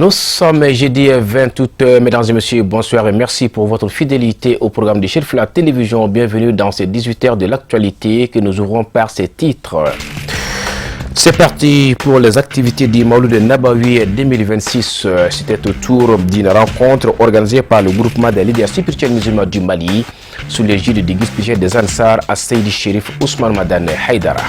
Nous sommes jeudi 20 août. Mesdames et messieurs, bonsoir et merci pour votre fidélité au programme de Chérif la télévision. Bienvenue dans ces 18 heures de l'actualité que nous ouvrons par ces titres. C'est parti pour les activités du Mawlud de Nabawi 2026. C'était autour d'une rencontre organisée par le groupement des leaders spirituels musulmans du Mali sous l'égide du guide spirituel des Ansar à Seydi Chérif Ousmane Madane Haïdara.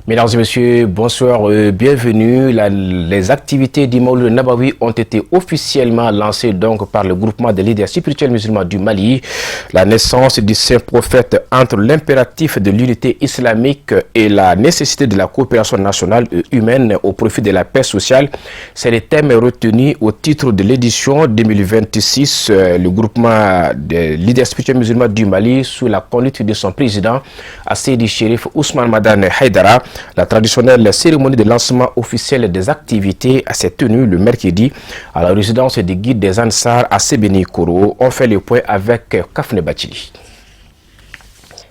Mesdames et messieurs, bonsoir, bienvenue. Les activités du Mawlud Nabawi ont été officiellement lancées donc par le groupement des leaders spirituels musulmans du Mali. La naissance du saint prophète entre l'impératif de l'unité islamique et la nécessité de la coopération nationale et humaine au profit de la paix sociale, c'est le thème retenu au titre de l'édition 2026. Le groupement des leaders spirituels musulmans du Mali, sous la conduite de son président, Seydi Chérif Ousmane Madane Haïdara. La traditionnelle cérémonie de lancement officiel des activités s'est tenue le mercredi à la résidence du guide des Ansar à Sebeni Koro. On fait le point avec Kafne Bachili.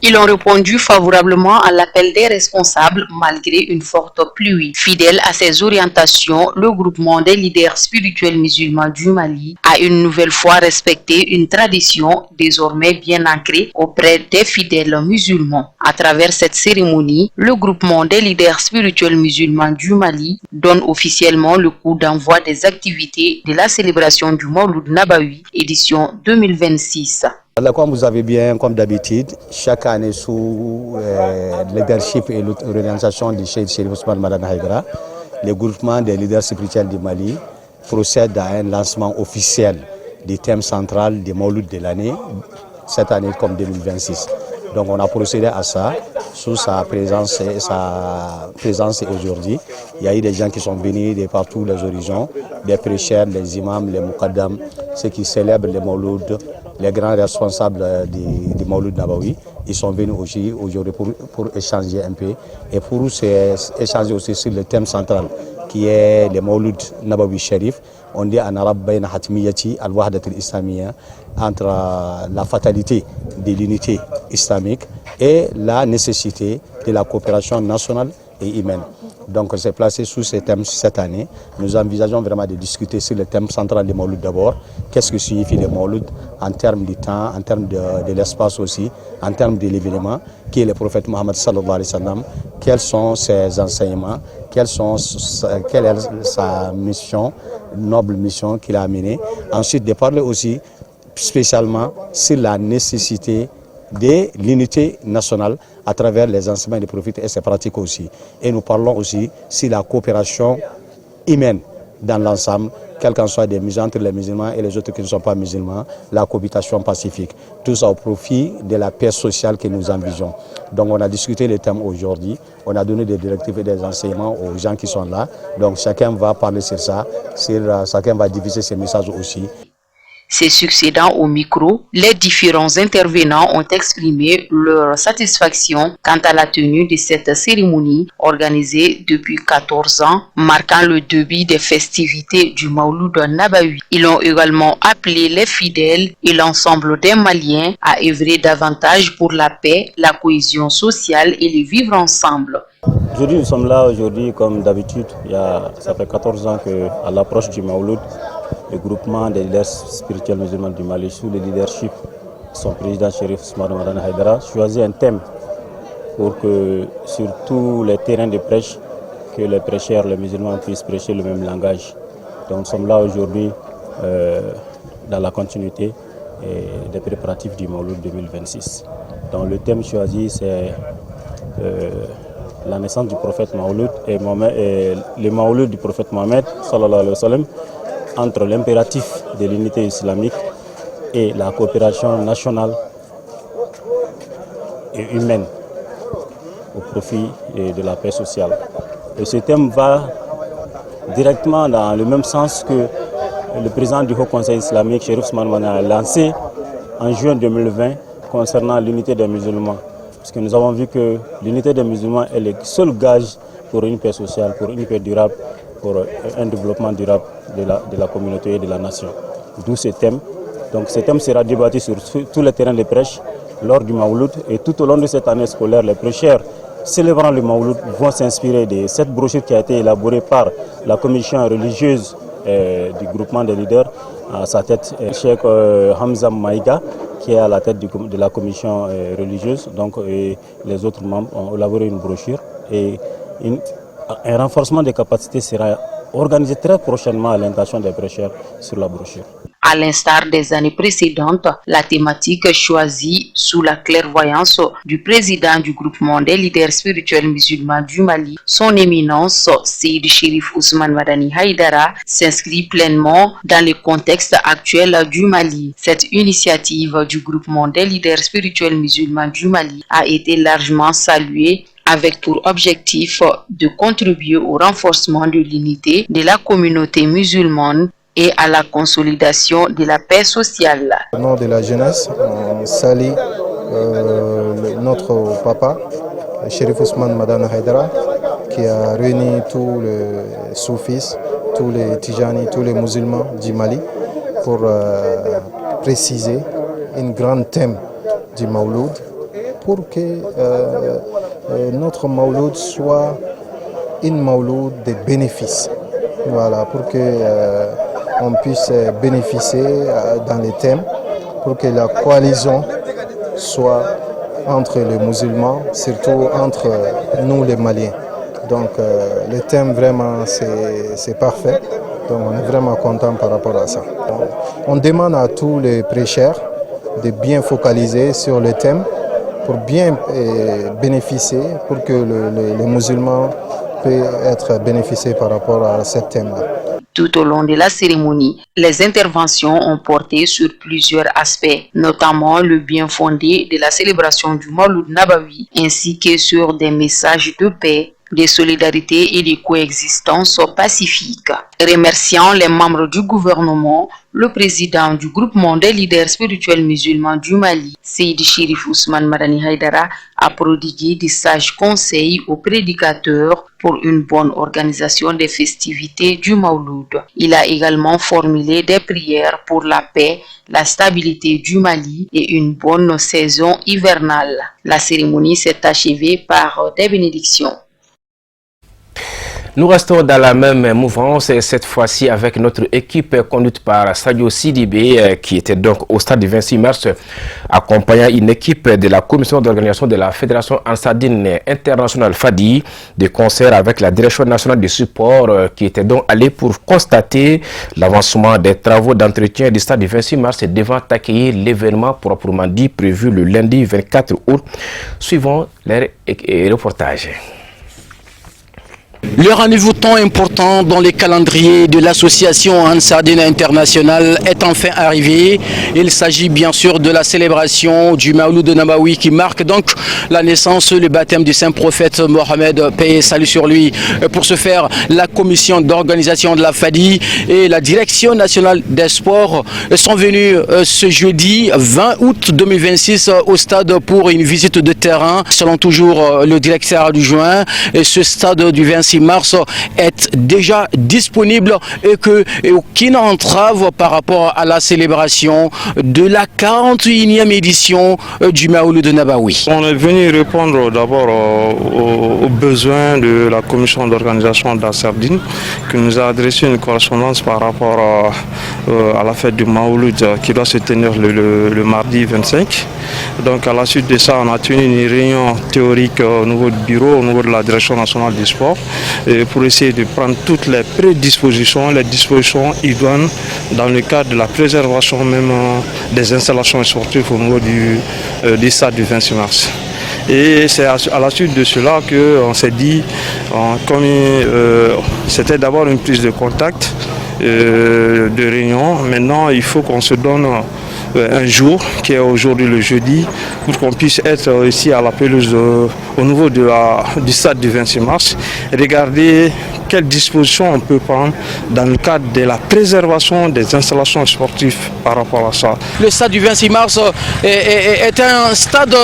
Ils ont répondu favorablement à l'appel des responsables malgré une forte pluie. Fidèle à ses orientations, le groupement des leaders spirituels musulmans du Mali a une nouvelle fois respecté une tradition désormais bien ancrée auprès des fidèles musulmans. À travers cette cérémonie, le groupement des leaders spirituels musulmans du Mali donne officiellement le coup d'envoi des activités de la célébration du Mawlud Nabawi édition 2026. Comme vous avez bien, comme d'habitude, chaque année sous le leadership et l'organisation du Cheikh Chérif Ousmane Madane Haïdara, le groupement des leaders spirituels du Mali procède à un lancement officiel du thème central du Mawlud de l'année, cette année comme 2026. Donc on a procédé à ça sous sa présence aujourd'hui. Il y a eu des gens qui sont venus de partout les horizons, des prêcheurs, les imams, les muqaddam, ceux qui célèbrent le Mawlud, les grands responsables du Mawlud Nabawi. Ils sont venus aujourd'hui pour échanger un peu et pour échanger aussi sur le thème central qui est le Mawlud Nabawi Sharif. On dit en arabe bayna hatmiyati al-wahdat al-islamiyya, entre la fatalité de l'unité islamique et la nécessité de la coopération nationale et humaine. Donc c'est placé sous ce thème cette année. Nous envisageons vraiment de discuter sur le thème central du Mawlud d'abord. Qu'est-ce que signifie le Mawlud en termes du temps, en termes de l'espace aussi, en termes de l'événement, qui est le prophète Mohammed sallallahu alayhi wa sallam, quels sont ses enseignements, quelle est sa mission, noble mission qu'il a menée. Ensuite de parler aussi spécialement sur la nécessité de l'unité nationale à travers les enseignements des prophètes et ses pratiques aussi. Et nous parlons aussi sur la coopération humaine dans l'ensemble, quel qu'en soit des musulmans, entre les musulmans et les autres qui ne sont pas musulmans, la cohabitation pacifique. Tout ça au profit de la paix sociale que nous envisageons. Donc on a discuté les thèmes aujourd'hui, on a donné des directives et des enseignements aux gens qui sont là. Donc chacun va parler sur ça, chacun va diffuser ses messages aussi. Ses succédants au micro, les différents intervenants ont exprimé leur satisfaction quant à la tenue de cette cérémonie organisée depuis 14 ans, marquant le début des festivités du Mawlud Nabawi. Ils ont également appelé les fidèles et l'ensemble des Maliens à œuvrer davantage pour la paix, la cohésion sociale et le vivre ensemble. Aujourd'hui, nous sommes là comme d'habitude. Ça fait 14 ans qu'à l'approche du Mawlud, le groupement des leaders spirituels musulmans du Mali, sous le leadership de son président Chérif Ousmane Madane Haïdara, choisit un thème pour que sur tous les terrains de prêche, que les prêcheurs, les musulmans puissent prêcher le même langage. Donc nous sommes là aujourd'hui dans la continuité des préparatifs du Mawlud 2026. Donc le thème choisi, c'est la naissance du prophète Mawlud et le Mawlud du prophète Mohammed sallallahu alayhi wa sallam, entre l'impératif de l'unité islamique et la coopération nationale et humaine au profit de la paix sociale. Et ce thème va directement dans le même sens que le président du Haut Conseil islamique, Chérif Ousmane Madane, a lancé en juin 2020 concernant l'unité des musulmans. Parce que nous avons vu que l'unité des musulmans est le seul gage pour une paix sociale, pour une paix durable, pour un développement durable de la communauté et de la nation. D'où ce thème. Donc ce thème sera débattu sur tous les terrains de prêche lors du Mawlud. Et tout au long de cette année scolaire, les prêcheurs célébrant le Mawlud vont s'inspirer de cette brochure qui a été élaborée par la commission religieuse du groupement des leaders, à sa tête Cheikh Hamza Maïga, qui est à la tête de la commission religieuse. Donc les autres membres ont élaboré une brochure et un renforcement des capacités sera organisé très prochainement à l'intention des prêcheurs sur la brochure. À l'instar des années précédentes, la thématique choisie sous la clairvoyance du président du groupement des leaders spirituels musulmans du Mali, son éminence Seydi Chérif Ousmane Madani Haïdara, s'inscrit pleinement dans le contexte actuel du Mali. Cette initiative du groupement des leaders spirituels musulmans du Mali a été largement saluée, avec pour objectif de contribuer au renforcement de l'unité de la communauté musulmane et à la consolidation de la paix sociale. Au nom de la jeunesse, on salue notre papa, Chérif Ousmane Madani Haïdara, qui a réuni tous les soufis, tous les tijani, tous les musulmans du Mali pour préciser un grand thème du Mawlud pour que notre Mawlud soit une Mawlud de bénéfices. Voilà, pour que on puisse bénéficier dans les thèmes, pour que la coalition soit entre les musulmans, surtout entre nous les Maliens. Donc le thème vraiment c'est parfait, donc on est vraiment content par rapport à ça. On demande à tous les prêcheurs de bien focaliser sur le thème pour bien bénéficier, pour que les musulmans puissent être bénéficiés par rapport à ce thème-là. Tout au long de la cérémonie, les interventions ont porté sur plusieurs aspects, notamment le bien fondé de la célébration du Mawlud Nabawi, ainsi que sur des messages de paix, de solidarité et de coexistence pacifique. Remerciant les membres du gouvernement, le président du groupement des leaders spirituels musulmans du Mali, Seydi Chérif Ousmane Madani Haïdara, a prodigué des sages conseils aux prédicateurs pour une bonne organisation des festivités du Mawlud. Il a également formulé des prières pour la paix, la stabilité du Mali et une bonne saison hivernale. La cérémonie s'est achevée par des bénédictions. Nous restons dans la même mouvance, cette fois-ci avec notre équipe conduite par Sadio Sidibé, qui était donc au stade du 26 mars, accompagnant une équipe de la commission d'organisation de la Fédération Ansardine Internationale FADI, de concert avec la direction nationale du support, qui était donc allée pour constater l'avancement des travaux d'entretien du stade du 26 mars devant accueillir l'événement proprement dit prévu le lundi 24 août, suivant les reportages. Le rendez-vous tant important dans les calendriers de l'association Ansardine Internationale est enfin arrivé. Il s'agit bien sûr de la célébration du Mawlud Nabawi qui marque donc la naissance, le baptême du saint prophète Mohammed, paix et salut sur lui. Pour ce faire, la commission d'organisation de la FADI et la direction nationale des sports sont venus ce jeudi 20 août 2026 au stade pour une visite de terrain. Selon toujours le directeur adjoint, ce stade du 26 mars est déjà disponible et qu'aucune entrave par rapport à la célébration de la 41e édition du Mawlud Nabawi. On est venu répondre d'abord aux besoins de la commission d'organisation de la Sardine qui nous a adressé une correspondance par rapport à la fête du Mawlud qui doit se tenir le mardi 25. Donc à la suite de ça, on a tenu une réunion théorique au niveau du bureau, au niveau de la direction nationale du sport, pour essayer de prendre toutes les prédispositions, les dispositions idoines dans le cadre de la préservation même des installations sportives au niveau du stade du 26 mars. Et c'est à la suite de cela qu'on s'est dit, comme c'était d'abord une prise de contact, de réunion, maintenant il faut qu'on se donne un jour, qui est aujourd'hui le jeudi, pour qu'on puisse être ici à la pelouse au niveau du stade du 26 mars et regarder quelles dispositions on peut prendre dans le cadre de la préservation des installations sportives par rapport à ça. Le stade du 26 mars est un stade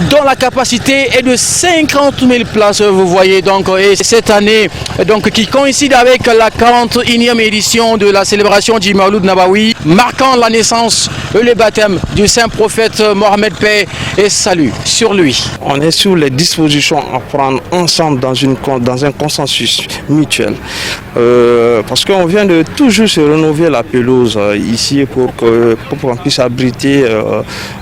dont la capacité est de 50 000 places, vous voyez. Donc, et cette année, donc, qui coïncide avec la 41e édition de la célébration du Mawlud Nabawi, marquant la naissance et le baptême du saint prophète Mohammed, paix et salut sur lui. On est sur les dispositions à prendre ensemble dans un consensus mutuel. Parce qu'on vient de toujours se rénover la pelouse ici pour qu'on puisse abriter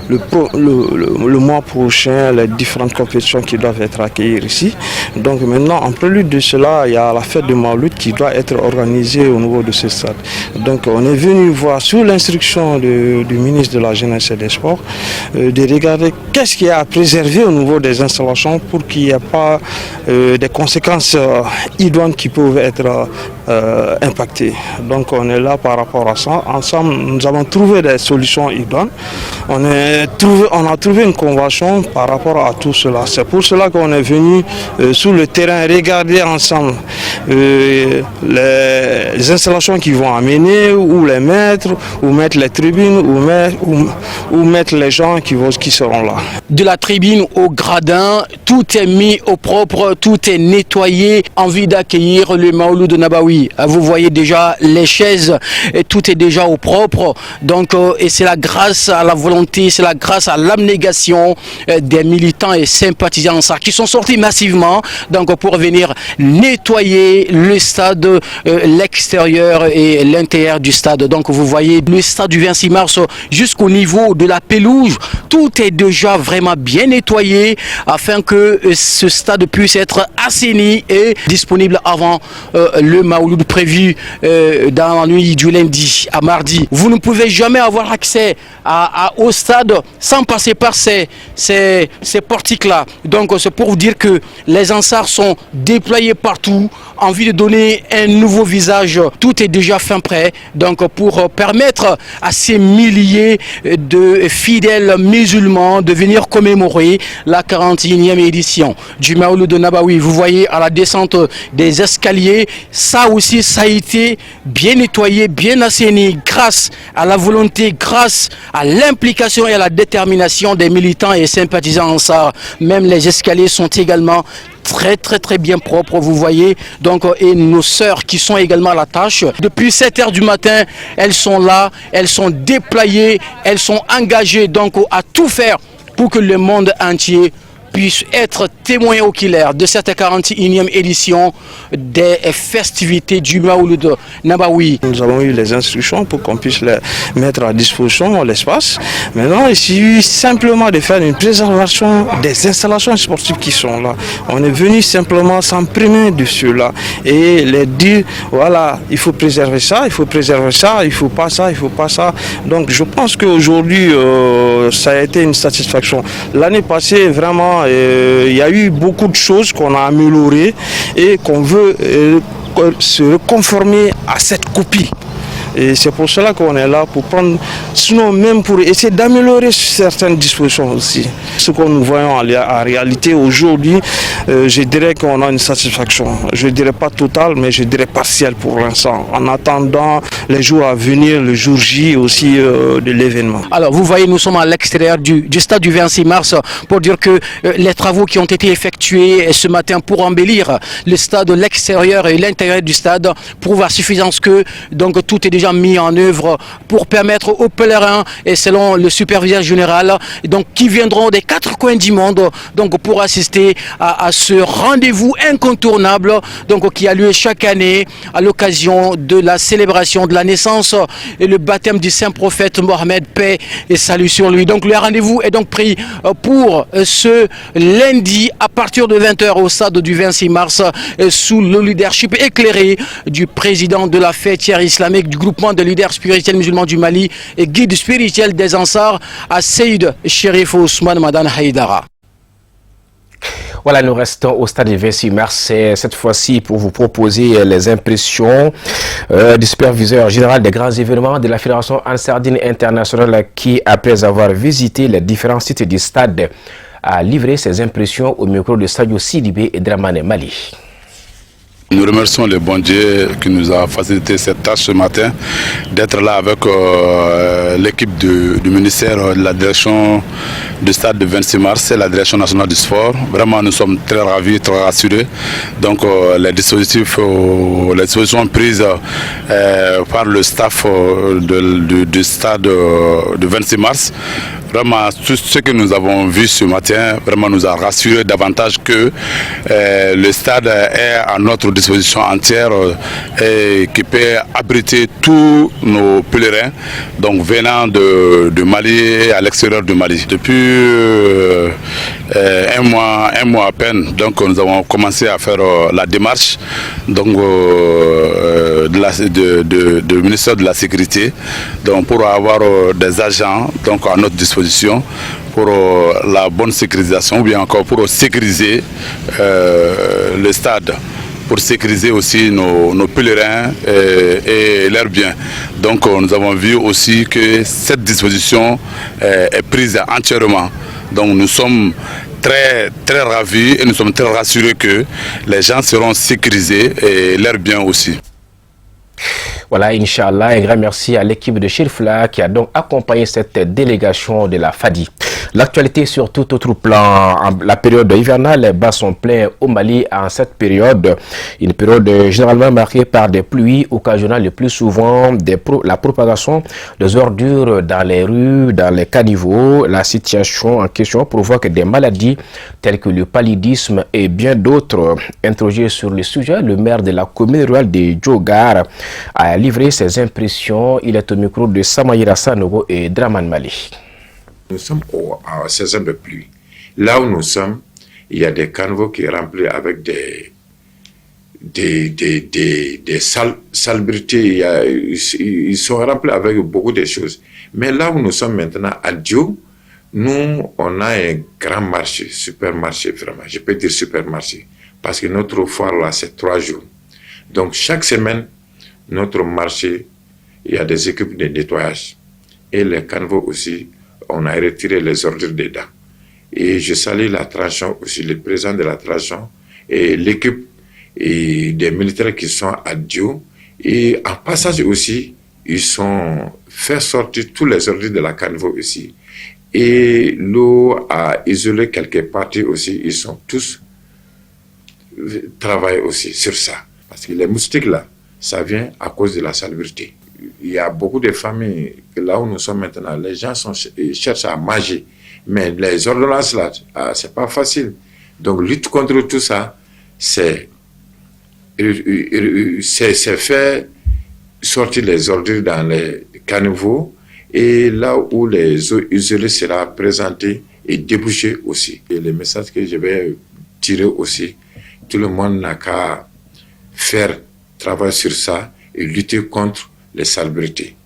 le mois prochain les différentes compétitions qui doivent être accueillies ici. Donc maintenant, en prélude de cela, il y a la fête de Mawlud qui doit être organisée au niveau de ce stade. Donc on est venu voir sous l'instruction du ministre de la Jeunesse et des Sports de regarder qu'est-ce qu'il y a à préserver au niveau des installations pour qu'il n'y ait pas des conséquences idoines qui peuvent être impactées. Donc on est là par rapport à ça. Ensemble, nous avons trouvé des solutions idoines. On a trouvé une convention par rapport à tout cela. C'est pour cela qu'on est venu sur le terrain regarder ensemble les installations qui vont amener, où les mettre, où mettre les tribunes, où mettre les gens qui seront là. De la tribune au gradin, tout est mis au propre, tout est nettoyé, envie d'accueillir le Mawlud Nabawi. Vous voyez déjà les chaises, et tout est déjà au propre. Donc, et c'est la grâce à la volonté, c'est la grâce à l'abnégation des militants et sympathisants qui sont sortis massivement donc, pour venir nettoyer le stade, l'extérieur et l'intérieur du stade. Donc vous voyez le stade du 26 mars jusqu'au niveau de la pelouse, tout est déjà vraiment bien nettoyé afin que ce stade puisse être assaini et disponible avant le Mawlud prévu dans la nuit du lundi à mardi. Vous ne pouvez jamais avoir accès au stade sans passer par ces portiques-là. Donc c'est pour vous dire que les ansars sont déployés partout, envie de donner un nouveau visage. Tout est déjà fin prêt donc pour permettre à ces milliers de fidèles musulmans de venir commémorer la 41e édition du Mawlud Nabawi. Vous voyez à la descente des escaliers, ça aussi ça a été bien nettoyé, bien assaini grâce à la volonté, grâce à l'implication et à la détermination des militants et sympathisants ansar. Même les escaliers sont également très bien propres, vous voyez. Donc, et nos sœurs qui sont également à la tâche. Depuis 7 h du matin, elles sont là, elles sont déployées, elles sont engagées donc à tout faire pour que le monde entier puisse être témoin oculaire de cette 41e édition des festivités du Mawlud Nabawi. Nous avons eu les instructions pour qu'on puisse les mettre à disposition l'espace. Maintenant, il suffit simplement de faire une préservation des installations sportives qui sont là. On est venu simplement s'imprimer de cela et les dire, voilà, il faut préserver ça, il faut préserver ça, il faut pas ça, il faut pas ça. Donc je pense qu'aujourd'hui, ça a été une satisfaction. L'année passée, vraiment, il y a eu beaucoup de choses qu'on a améliorées et qu'on veut se conformer à cette copie. Et c'est pour cela qu'on est là, pour prendre, sinon même pour essayer d'améliorer certaines dispositions aussi. Ce que nous voyons en réalité aujourd'hui, je dirais qu'on a une satisfaction. Je ne dirais pas totale, mais je dirais partielle pour l'instant. En attendant les jours à venir, le jour J aussi de l'événement. Alors vous voyez, nous sommes à l'extérieur du stade du 26 mars pour dire que les travaux qui ont été effectués ce matin pour embellir le stade, l'extérieur et l'intérieur du stade prouvent à suffisance que donc tout est déjà mis en œuvre pour permettre aux pèlerins, et selon le superviseur général, donc qui viendront des 4 coins du monde donc pour assister à ce rendez-vous incontournable donc qui a lieu chaque année à l'occasion de la célébration de la naissance et le baptême du saint prophète Mohammed, paix et salut sur lui. Donc le rendez-vous est donc pris pour ce lundi à partir de 20 h au stade du 26 mars sous le leadership éclairé du président de la fêtière islamique du groupe de leaders spirituels musulmans du Mali et guide spirituel des Ansars à Seyd Cherif Ousmane Madane Haïdara. Voilà, nous restons au stade du 26 mars, cette fois-ci pour vous proposer les impressions du superviseur général des grands événements de la Fédération Ansardine Internationale qui, après avoir visité les différents sites du stade, a livré ses impressions au micro de Sadio Sidibé et Dramane Mali. Nous remercions le bon Dieu qui nous a facilité cette tâche ce matin, d'être là avec l'équipe du ministère de la direction du stade de 26 mars et la direction nationale du sport. Vraiment, nous sommes très ravis, très rassurés. Donc, les dispositions prises par le staff du stade de 26 mars, vraiment, tout ce que nous avons vu ce matin, vraiment nous a rassurés davantage que le stade est à notre disposition entière et qui peut abriter tous nos pèlerins, donc venant de Mali et à l'extérieur du Mali. Depuis un mois à peine, donc nous avons commencé à faire la démarche donc du ministère de la Sécurité, donc pour avoir des agents donc à notre disposition pour la bonne sécurisation ou bien encore pour sécuriser le stade, pour sécuriser aussi nos pèlerins et leurs biens. Donc nous avons vu aussi que cette disposition est prise entièrement. Donc nous sommes très ravis et nous sommes très rassurés que les gens seront sécurisés et leurs biens aussi. Voilà, Inch'Allah, un grand merci à l'équipe de Chirfla qui a donc accompagné cette délégation de la FADI. L'actualité sur tout autre plan, la période hivernale, les bas sont pleins au Mali en cette période. Une période généralement marquée par des pluies occasionnant le plus souvent la propagation des ordures dans les rues, dans les caniveaux. La situation en question provoque des maladies telles que le paludisme et bien d'autres. Interrogé sur le sujet, le maire de la commune rurale de Djogar a livré ses impressions. Il est au micro de Samaïra Sanogo et Draman Mali. Nous sommes à saison de pluie. Là où nous sommes, il y a des caniveaux qui sont remplis avec des salebrités. Ils sont remplis avec beaucoup de choses. Mais là où nous sommes maintenant, à Dio, nous, on a un grand marché, supermarché vraiment. Je peux dire supermarché. Parce que notre foire là, c'est 3 jours. Donc chaque semaine, notre marché, il y a des équipes de nettoyage. Et les caniveaux aussi, on a retiré les ordures dedans. Et je salue la Tranchon aussi, le président de la Tranchon et l'équipe des militaires qui sont à Dio. Et en passage aussi, ils ont fait sortir tous les ordures de la caniveau aussi. Et l'eau a isolé quelques parties aussi. Ils sont tous travaillés aussi sur ça. Parce que les moustiques là, ça vient à cause de la salubrité. Il y a beaucoup de familles, là où nous sommes maintenant, les gens cherchent à manger. Mais les ordonnances là, c'est pas facile. Donc lutte contre tout ça, c'est faire sortir les ordures dans les caniveaux et là où les eaux isolées seront présentées et débouchées aussi. Et le message que je vais tirer aussi, tout le monde n'a qu'à faire travail sur ça et lutter contre les salubrités.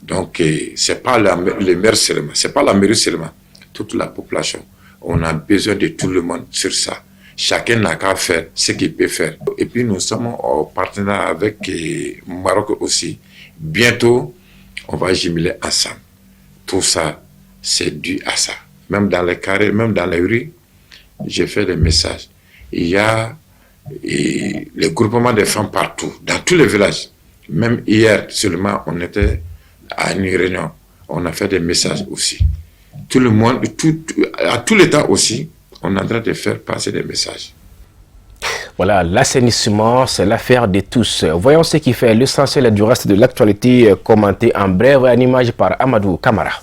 Donc, c'est pas les maires seulement, c'est pas la mairie seulement, toute la population. On a besoin de tout le monde sur ça. Chacun n'a qu'à faire ce qu'il peut faire. Et puis, nous sommes en partenariat avec Maroc aussi. Bientôt, on va jumeler ensemble. Tout ça, c'est dû à ça. Même dans les carrés, même dans les rues, j'ai fait des messages. Il y a les groupements de femmes partout, dans tous les villages. Même hier seulement, on était à une réunion. On a fait des messages aussi. Tout le monde, à tous les temps aussi, on est en train de faire passer des messages. Voilà, l'assainissement, c'est l'affaire de tous. Voyons ce qui fait l'essentiel du reste de l'actualité, commenté en brève en image par Amadou Kamara.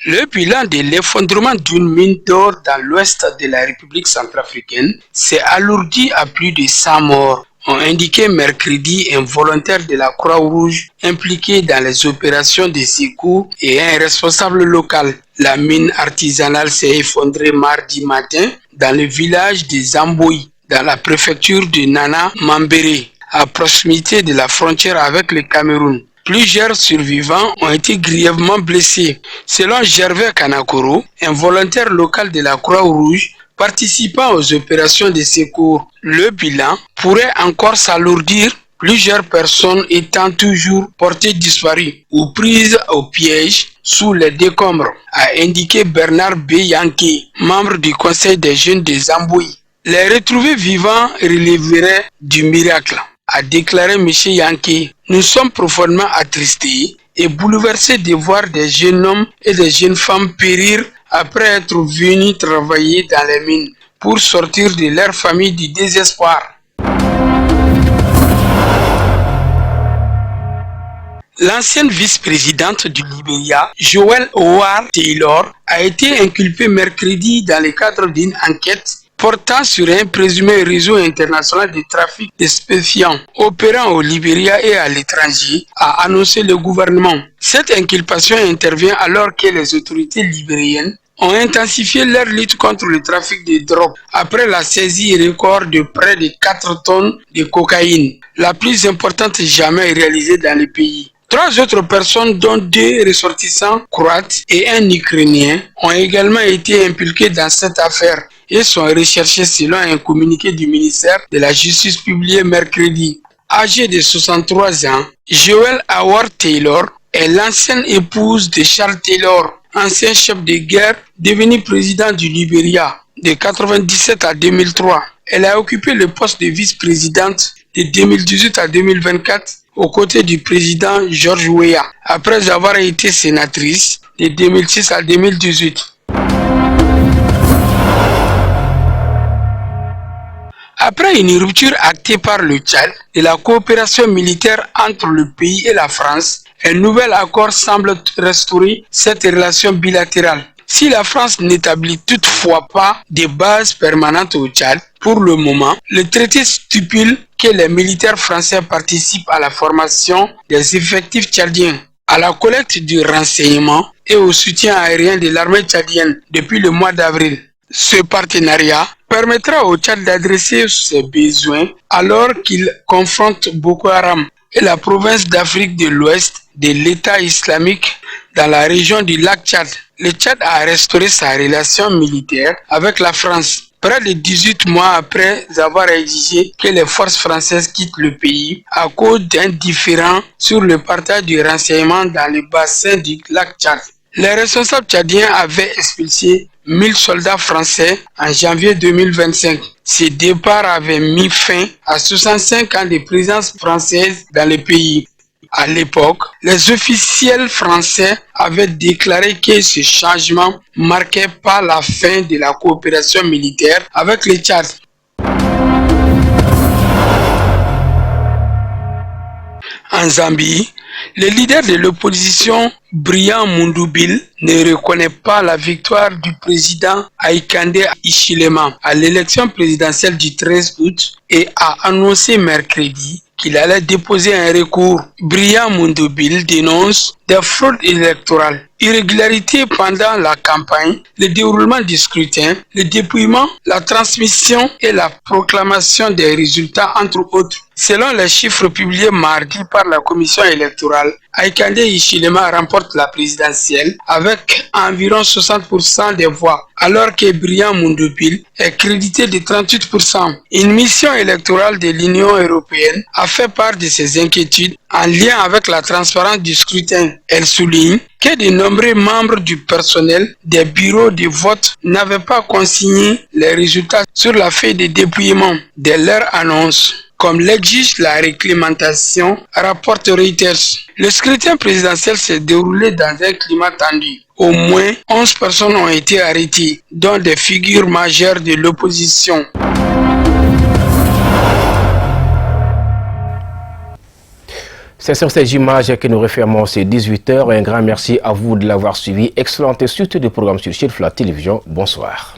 Le bilan de l'effondrement d'une mine d'or dans l'ouest de la République centrafricaine s'est alourdi à plus de 100 morts, ont indiqué mercredi un volontaire de la Croix-Rouge impliqué dans les opérations de secours et un responsable local. La mine artisanale s'est effondrée mardi matin dans le village de Zamboui, dans la préfecture de Nana Mambéré, à proximité de la frontière avec le Cameroun. Plusieurs survivants ont été grièvement blessés. Selon Gervais Kanakoro, un volontaire local de la Croix-Rouge participant aux opérations de secours, le bilan pourrait encore s'alourdir plusieurs personnes étant toujours portées disparues ou prises au piège sous les décombres, a indiqué Bernard B. Yankee, membre du conseil des jeunes de Zambouï. Les retrouvés vivants relèveraient du miracle, a déclaré M. Yankee. Nous sommes profondément attristés et bouleversés de voir des jeunes hommes et des jeunes femmes périr après être venus travailler dans les mines pour sortir de leur famille du désespoir. L'ancienne vice-présidente du Libéria, Joelle Howard Taylor, a été inculpée mercredi dans le cadre d'une enquête portant sur un présumé réseau international de trafic de stupéfiants opérant au Libéria et à l'étranger, a annoncé le gouvernement. Cette inculpation intervient alors que les autorités libériennes ont intensifié leur lutte contre le trafic de drogue après la saisie record de près de 4 tonnes de cocaïne, la plus importante jamais réalisée dans le pays. 3 autres personnes, dont 2 ressortissants croates et un Ukrainien, ont également été impliquées dans cette affaire et sont recherchés selon un communiqué du ministère de la Justice publié mercredi. Âgée de 63 ans, Joelle Howard Taylor est l'ancienne épouse de Charles Taylor, ancien chef de guerre devenu président du Libéria de 1997 à 2003. Elle a occupé le poste de vice-présidente de 2018 à 2024 aux côtés du président George Weah, après avoir été sénatrice de 2006 à 2018. Après une rupture actée par le Tchad de la coopération militaire entre le pays et la France, un nouvel accord semble restaurer cette relation bilatérale. Si la France n'établit toutefois pas de base permanente au Tchad, pour le moment, le traité stipule que les militaires français participent à la formation des effectifs tchadiens, à la collecte du renseignement et au soutien aérien de l'armée tchadienne depuis le mois d'avril. Ce partenariat permettra au Tchad d'adresser ses besoins alors qu'il confronte Boko Haram et la province d'Afrique de l'Ouest de l'État islamique dans la région du lac Tchad. Le Tchad a restauré sa relation militaire avec la France, près de 18 mois après avoir exigé que les forces françaises quittent le pays à cause d'un différend sur le partage du renseignement dans le bassin du lac Tchad. Les responsables tchadiens avaient expulsé 1000 soldats français en janvier 2025. Ce départ avait mis fin à 65 ans de présence française dans le pays. À l'époque, les officiels français avaient déclaré que ce changement marquait pas la fin de la coopération militaire avec le Tchad. En Zambie, le leader de l'opposition, Brian Mundubile, ne reconnaît pas la victoire du président Hakainde Hichilema à l'élection présidentielle du 13 août et a annoncé mercredi qu'il allait déposer un recours. Brian Mundubile dénonce des fraudes électorales, irrégularités pendant la campagne, le déroulement du scrutin, le dépouillement, la transmission et la proclamation des résultats, entre autres. Selon les chiffres publiés mardi par la commission électorale, Hakainde Hichilema remporte la présidentielle avec environ 60% des voix, alors que Brian Mundubile est crédité de 38%. Une mission électorale de l'Union européenne a fait part de ses inquiétudes en lien avec la transparence du scrutin. Elle souligne que de nombreux membres du personnel des bureaux de vote n'avaient pas consigné les résultats sur la feuille de dépouillement de leur annonce, comme l'exige la réglementation, rapporte Reuters. Le scrutin présidentiel s'est déroulé dans un climat tendu. Au moins 11 personnes ont été arrêtées, dont des figures majeures de l'opposition. C'est sur ces images que nous refermons ces 18h. Un grand merci à vous de l'avoir suivi. Excellente suite de programmes sur Chirfla Télévision. Bonsoir.